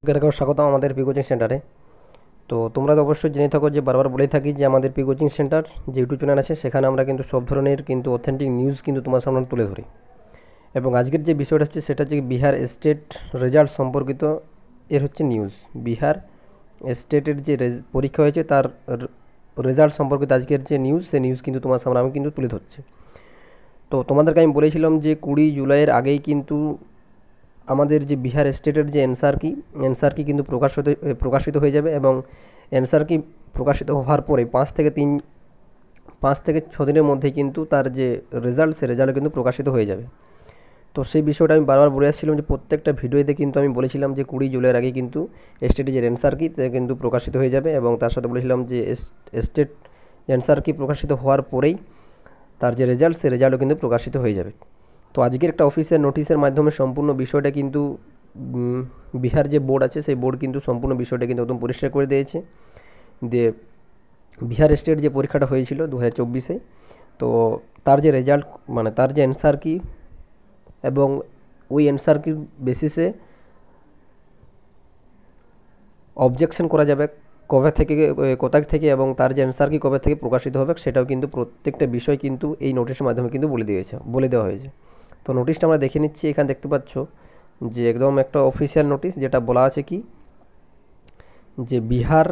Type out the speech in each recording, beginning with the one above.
স্বাগতম আমাদের P coaching সেন্টারে। তো তোমরা তো অবশ্যই জেনে থাকো যে বারবার বলে থাকি যে আমাদের পি কোচিং সেন্টার যে ইউটিউব চ্যানেল আছে সেখানে আমরা কিন্তু সব ধরনের কিন্তু অথেন্টিক নিউজ কিন্তু তোমার সামনে তুলে ধরি। এবং আজকের যে বিষয়টা হচ্ছে সেটা হচ্ছে বিহার স্টেট রেজাল্ট সম্পর্কিত এর হচ্ছে নিউজ। বিহার স্টেটের যে পরীক্ষা হয়েছে তার রেজাল্ট সম্পর্কিত আজকের যে নিউজ সেই নিউজ কিন্তু তোমার সামনে আমি কিন্তু তুলে ধরছি। তো তোমাদেরকে আমি বলেছিলাম যে 20 জুলাইয়ের আগেই কিন্তু আমাদের যে বিহার স্টেটের যে অ্যান্সার কি কিন্তু প্রকাশিত হয়ে যাবে। এবং অ্যান্সার কি প্রকাশিত হওয়ার পরে 5 থেকে 6 দিনের মধ্যে কিন্তু তার যে রেজাল্ট সে রেজাল্ট কিন্তু প্রকাশিত হয়ে যাবে। তো সেই বিষয়টা আমি বারবার বলে আসছিলাম যে প্রত্যেকটা ভিডিওতে কিন্তু আমি বলেছিলাম যে 20 জুলাইয়ের আগে কিন্তু স্টেটের যে অ্যান্সার কি তা কিন্তু প্রকাশিত হয়ে যাবে। এবং তার সাথে বলেছিলাম যে স্টেট অ্যান্সার কি প্রকাশিত হওয়ার পরেই তার যে রেজাল্ট সে রেজাল্টও কিন্তু প্রকাশিত হয়ে যাবে। তো আজকের একটা অফিসিয়াল নোটিশের মাধ্যমে সম্পূর্ণ বিষয়টা কিন্তু বিহার যে বোর্ড আছে সেই বোর্ড কিন্তু সম্পূর্ণ বিষয়টা কিন্তু একদম পরিষ্কার করে দিয়েছে। যে বিহার স্টেট যে পরীক্ষাটা হয়েছিল 2024-এ, তো তার যে রেজাল্ট মানে তার যে অ্যান্সার কি এবং ওই অ্যান্সার কি বেসিসে অবজেকশন করা যাবে কবে থেকে, কত তারিখ থেকে, এবং তার যে অ্যান্সার কি কবে থেকে প্রকাশিত হবে সেটাও কিন্তু প্রত্যেকটা বিষয় কিন্তু এই নোটিশের মাধ্যমে কিন্তু বলে দেওয়া হয়েছে। তো নোটিশটা আমরা দেখে নিচ্ছি। এখানে দেখতে পাচ্ছ যে একদম একটা অফিসিয়াল নোটিশ, যেটা বলা আছে কি যে বিহার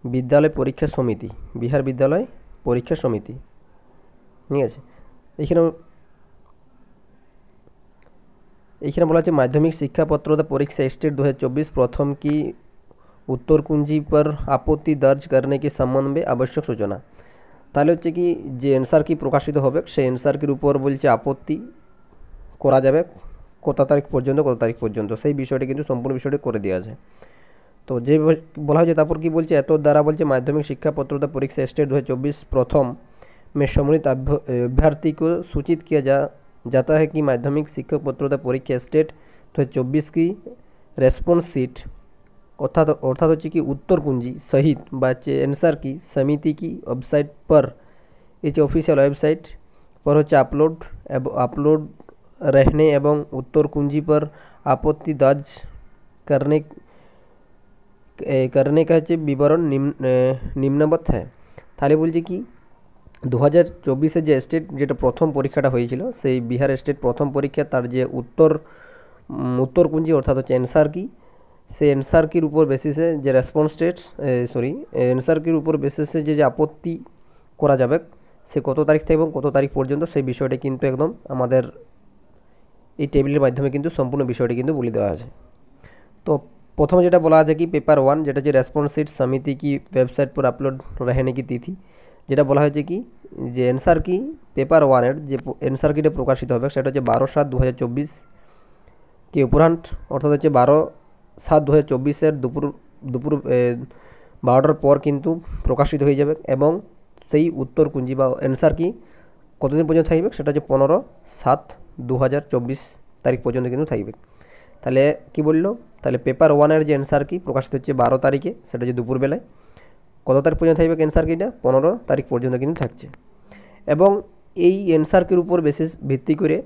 বিদ্যালয় পরীক্ষা সমিতি, ঠিক আছে। এইখানে এইখানে বলা আছে माध्यमिक शिक्षा पत्रोदा परीक्षा स्टेट 2024 प्रथम की उत्तर कुंजी पर आपत्ति दर्ज करने के संबंध में आवश्यक सूचना। তাহলে হচ্ছে কি যে অ্যান্সার কি প্রকাশিত হবে সেই অ্যান্সার কির উপর বলছে আপত্তি করা যাবে কত তারিখ পর্যন্ত সেই বিষয়টা কিন্তু সম্পূর্ণ বিষয়টা করে দেওয়া আছে। তো যে বলা হয়েছে তারপর কি বলছে এত দ্বারা বলছে माध्यमिक शिक्षा पत्रोदा परीक्षा स्टेट 2024 प्रथम में सम्मिलित अभ्यर्थी को सूचित किया जाता है कि माध्यमिक शिक्षक पत्रोदा परीक्षा स्टेट 2024 की रेस्पॉन्स सीट অর্থাৎ হচ্ছে কি উত্তর কুঞ্জি সহিত বা হচ্ছে অ্যান্সার কি সমিতি কি ওয়েবসাইট पर এই যে অফিসিয়াল ওয়েবসাইট पर হচ্ছে আপলোড रहने এবং उत्तर कुंजी पर आपत्ति दर्ज करने करने का হচ্ছে বিবরণ নিম্নবৎ है। তাহলে বলছে কি 2024-এ যে স্টেট যেটা প্রথম পরীক্ষাটা হয়েছিল সেই বিহার স্টেট প্রথম পরীক্ষা তার যে উত্তরকুঞ্জি অর্থাৎ হচ্ছে অ্যান্সার কি সেই অ্যান্সার কির উপর বেসিসে যে অ্যান্সার কির উপর বেসিসে যে আপত্তি করা যাবে সে কত তারিখ থেকে এবং কত তারিখ পর্যন্ত সেই বিষয়টা কিন্তু একদম আমাদের এই টেবিলের মাধ্যমে কিন্তু সম্পূর্ণ বিষয়টি কিন্তু বলে দেওয়া আছে। তো প্রথমে যেটা বলা আছে কি পেপার 1 যেটা হচ্ছে রেসপন্স শিট সমিতি কি ওয়েবসাইট पर আপলোড रहने की तिथि, যেটা বলা হয়েছে কি যে অ্যান্সার কি পেপার 1-এর যে অ্যান্সার কিটা প্রকাশিত হবে সেটা হচ্ছে 12/7/2024 কি উপরান্ট অর্থাৎ হচ্ছে 12/7/2024-এর দুপুর 12টার পর কিন্তু প্রকাশিত হয়ে যাবে। এবং সেই উত্তর কুঞ্জি বা অ্যান্সার কি কতদিন পর্যন্ত থাকবে সেটা হচ্ছে 15/7/2024 তারিখ পর্যন্ত কিন্তু থাকবে। তাহলে কি বললো, তাহলে পেপার 1-এর যে অ্যান্সার কি প্রকাশিত হচ্ছে 12 তারিখে, সেটা হচ্ছে দুপুরবেলায়। কত তারিখ পর্যন্ত থাকবে অ্যান্সার কিটা 15 তারিখ পর্যন্ত কিন্তু থাকছে। এবং এই অ্যান্সার কির উপর ভিত্তি করে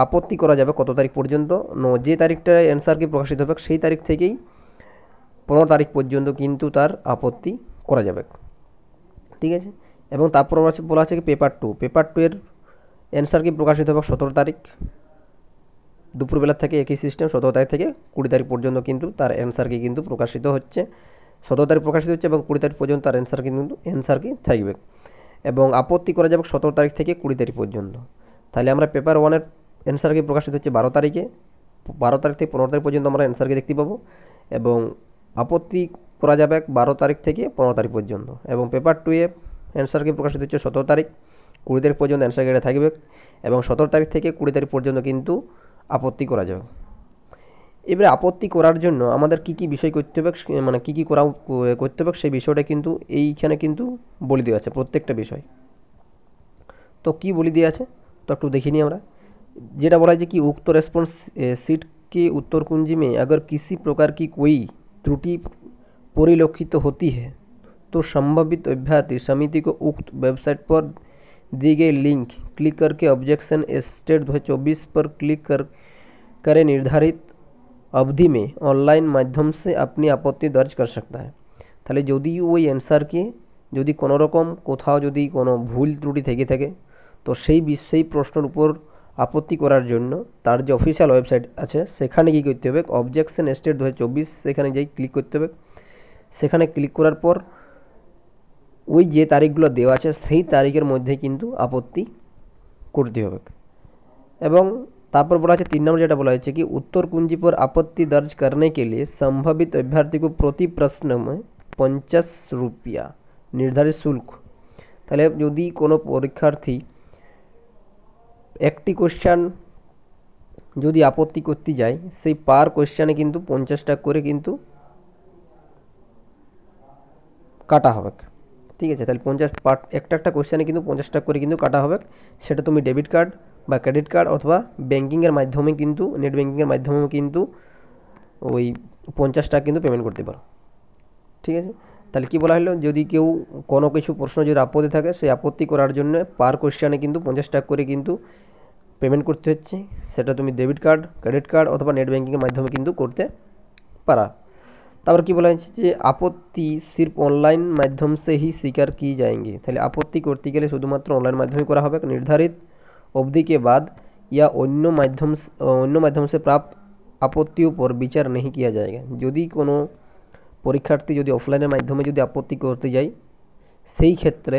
আপত্তি করা যাবে কত তারিখ পর্যন্ত, যে তারিখটা অ্যান্সার কি প্রকাশিত হবে সেই তারিখ থেকেই 15 তারিখ পর্যন্ত কিন্তু তার আপত্তি করা যাবে, ঠিক আছে। এবং তারপর বলা আছে কি পেপার 2 এর অ্যান্সার কি প্রকাশিত হবে 17 তারিখ দুপুরবেলা থেকে, একই সিস্টেম 17 তারিখ থেকে 20 তারিখ পর্যন্ত কিন্তু তার অ্যান্সার কি কিন্তু প্রকাশিত হচ্ছে। 17 তারিখ প্রকাশিত হচ্ছে এবং 20 তারিখ পর্যন্ত তার অ্যান্সার কি থাকবে। এবং আপত্তি করা যাবে 17 তারিখ থেকে 20 তারিখ পর্যন্ত। তাহলে আমরা পেপার 1-এর অ্যান্সার কি প্রকাশিত হচ্ছে 12 তারিখে, 12 তারিখ থেকে 15 তারিখ পর্যন্ত আমরা অ্যান্সার কি দেখতে পাবো। এবং আপত্তি করা যাবে 12 তারিখ থেকে 15 তারিখ পর্যন্ত। এবং পেপার 2-এ অ্যান্সার কি প্রকাশিত হচ্ছে 17 তারিখ, 20 তারিখ পর্যন্ত অ্যান্সার কিটা থাকবে। এবং 17 তারিখ থেকে 20 তারিখ পর্যন্ত কিন্তু আপত্তি করা যাবে। এবারে আপত্তি করার জন্য আমাদের কি কি বিষয় করতে হবে, মানে কি কি করতে হবে সেই বিষয়টা কিন্তু এইখানে কিন্তু বলে দেওয়া আছে প্রত্যেকটা বিষয়। তো কি বলে দেওয়া আছে তো একটু দেখে নিই আমরা। যেটা বলা है कि उक्त रेस्पॉन्स सीट के उत्तर कुंजी में अगर किसी प्रकार की कोई त्रुटि परिलक्षित होती है तो संभावित अभ्यर्थी समिति को उक्त वेबसाइट पर दी गई लिंक क्लिक करके ऑब्जेक्शन स्टेट 2024 पर क्लिक करें। अवधि में ऑनलाइन माध्यम से अपनी आपत्ति दर्ज कर सकता है। তাহলে যদি ওই অ্যান্সারকে যদি কোনো রকম কোথাও যদি কোনো ভুল ত্রুটি থেকে থাকে তো সেই প্রশ্নের উপর আপত্তি করার জন্য তার যে অফিসিয়াল ওয়েবসাইট আছে সেখানে গিয়ে করতে হবে অবজেকশন স্টেট 2024 সেখানে যাই ক্লিক করতে হবে। সেখানে ক্লিক করার পর ওই যে তারিখগুলো দেওয়া আছে সেই তারিখের মধ্যে কিন্তু আপত্তি করতে হবে। এবং तापर बोला है 3 नंबर जेटा बोला है कि उत्तर कुंजी पर आपत्ति दर्ज करने के लिए संभावित अभ्यर्थी को प्रति प्रश्न में 50 रुपया निर्धारित शुल्क। তাহলে যদি কোনো পরীক্ষার্থী একটি কোশ্চেন যদি আপত্তি করতে যায় সেই পার কোশ্চেনে কিন্তু 50 টাকা করে কিন্তু কাটা হবে। ঠিক আছে, তাহলে 50 পার্ট একটা কোশ্চেনে কিন্তু 50 টাকা করে কিন্তু কাটা হবে। সেটা তুমি ডেবিট কার্ড বা ক্রেডিট কার্ড অথবা ব্যাঙ্কিংয়ের মাধ্যমে কিন্তু নেট ব্যাঙ্কিংয়ের মাধ্যমেও কিন্তু ওই 50 টাকা কিন্তু পেমেন্ট করতে পারো। ঠিক আছে, তাহলে কি বলা হলো, যদি কেউ কোনো কিছু প্রশ্ন যদি আপত্তি থাকে সেই আপত্তি করার জন্য পার কোশ্চেনে কিন্তু 50 টাকা করে কিন্তু পেমেন্ট করতে হচ্ছে। সেটা তুমি ডেবিট কার্ড, ক্রেডিট কার্ড অথবা নেট ব্যাঙ্কিংয়ের মাধ্যমে কিন্তু করতে পারা। তারপর কি বলা হয়েছে যে আপত্তি সির্ফ অনলাइन माध्यम से ही स्वीकार की जाएंगी। তাহলে আপত্তি করতে গেলে শুধুমাত্র অনলাইন মাধ্যমে করা হবে। निर्धारित अवधि के बाद या अन्य माध्यम से प्राप्त आपत्तियों पर विचार नहीं किया जाएगा। যদি কোনো পরীক্ষার্থী যদি অফলাইনের মাধ্যমে যদি আপত্তি করতে যায় সেই ক্ষেত্রে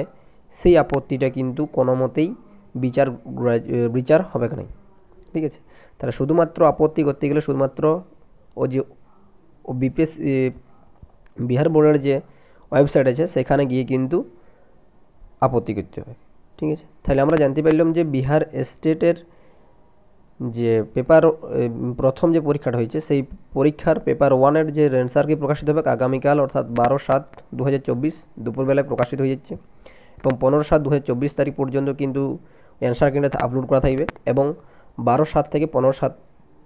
সেই আপত্তিটা কিন্তু কোনো মতেই বিচার হবে না। ঠিক আছে, তাহলে শুধুমাত্র আপত্তি করতে গেলে শুধুমাত্র ও যে বিপিএস বিহার বোর্ডের যে ওয়েবসাইট আছে সেখানে গিয়ে কিন্তু আপত্তি করতে হবে। ঠিক আছে, তাহলে আমরা জানতে পারলাম যে বিহার স্টেটের যে পেপার প্রথম যে পরীক্ষাটা হয়েছে সেই পরীক্ষার পেপার 1-এর যে অ্যান্সার কি প্রকাশিত হবে আগামীকাল অর্থাৎ 12/7/2024 দুপুরবেলায় প্রকাশিত হয়ে যাচ্ছে এবং 15/7/2024 তারিখ পর্যন্ত কিন্তু অ্যান্সার কিটা আপলোড করা থাকবে এবং 12/7 থেকে 15/7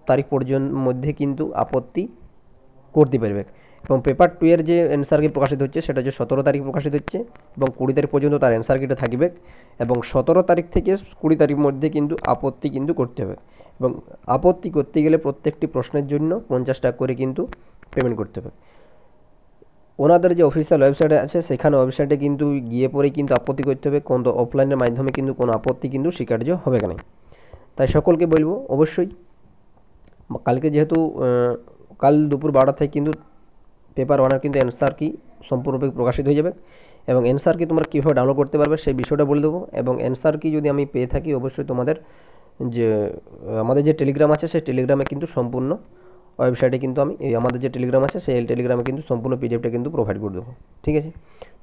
তারিখ পর্যন্ত মধ্যে কিন্তু আপত্তি করতে পারবে। এবং পেপার 2-এর যে অ্যান্সার কি প্রকাশিত হচ্ছে সেটা যে 17 তারিখ প্রকাশিত হচ্ছে এবং 20 তারিখ পর্যন্ত তার অ্যান্সার কিটা থাকবে এবং 17 তারিখ থেকে 20 তারিখ মধ্যে কিন্তু আপত্তি কিন্তু করতে হবে এবং আপত্তি করতে গেলে প্রত্যেকটি প্রশ্নের জন্য 50 টাকা করে কিন্তু পেমেন্ট করতে হবে। ওনাদের যে অফিসিয়াল ওয়েবসাইট আছে সেখানে ওয়েবসাইটে কিন্তু গিয়ে পরে কিন্তু আপত্তি করতে হবে, কোনো অফলাইনের মাধ্যমে কিন্তু কোনো আপত্তি কিন্তু স্বীকার্য হবে না। তাই সকলকে বলবো অবশ্যই কালকে যেহেতু কাল দুপুর 12টা থেকে কিন্তু পেপার 1-এর কিন্তু অ্যান্সার কি সম্পূর্ণরূপে প্রকাশিত হয়ে যাবে এবং অ্যান্সার কি তোমরা কীভাবে ডাউনলোড করতে পারবে সেই বিষয়টা বলে দেবো এবং অ্যান্সার কি যদি আমি পেয়ে থাকি অবশ্যই তোমাদের যে আমাদের যে টেলিগ্রাম আছে সেই টেলিগ্রামে কিন্তু সম্পূর্ণ ওয়েবসাইটে কিন্তু আমি আমাদের যে টেলিগ্রাম আছে সেই টেলিগ্রামে কিন্তু সম্পূর্ণ পিডিএফটা কিন্তু প্রোভাইড করে দেবো। ঠিক আছে,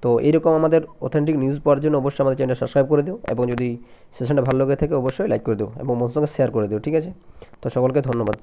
তো এইরকম আমাদের অথেন্টিক নিউজ পাওয়ার জন্য অবশ্যই আমাদের চ্যানেলটা সাবস্ক্রাইব করে দিও এবং যদি সেশনটা ভালো লেগে থাকে অবশ্যই লাইক করে দিও এবং বন্ধুদের সঙ্গে শেয়ার করে দিও। ঠিক আছে, তো সকলকে ধন্যবাদ।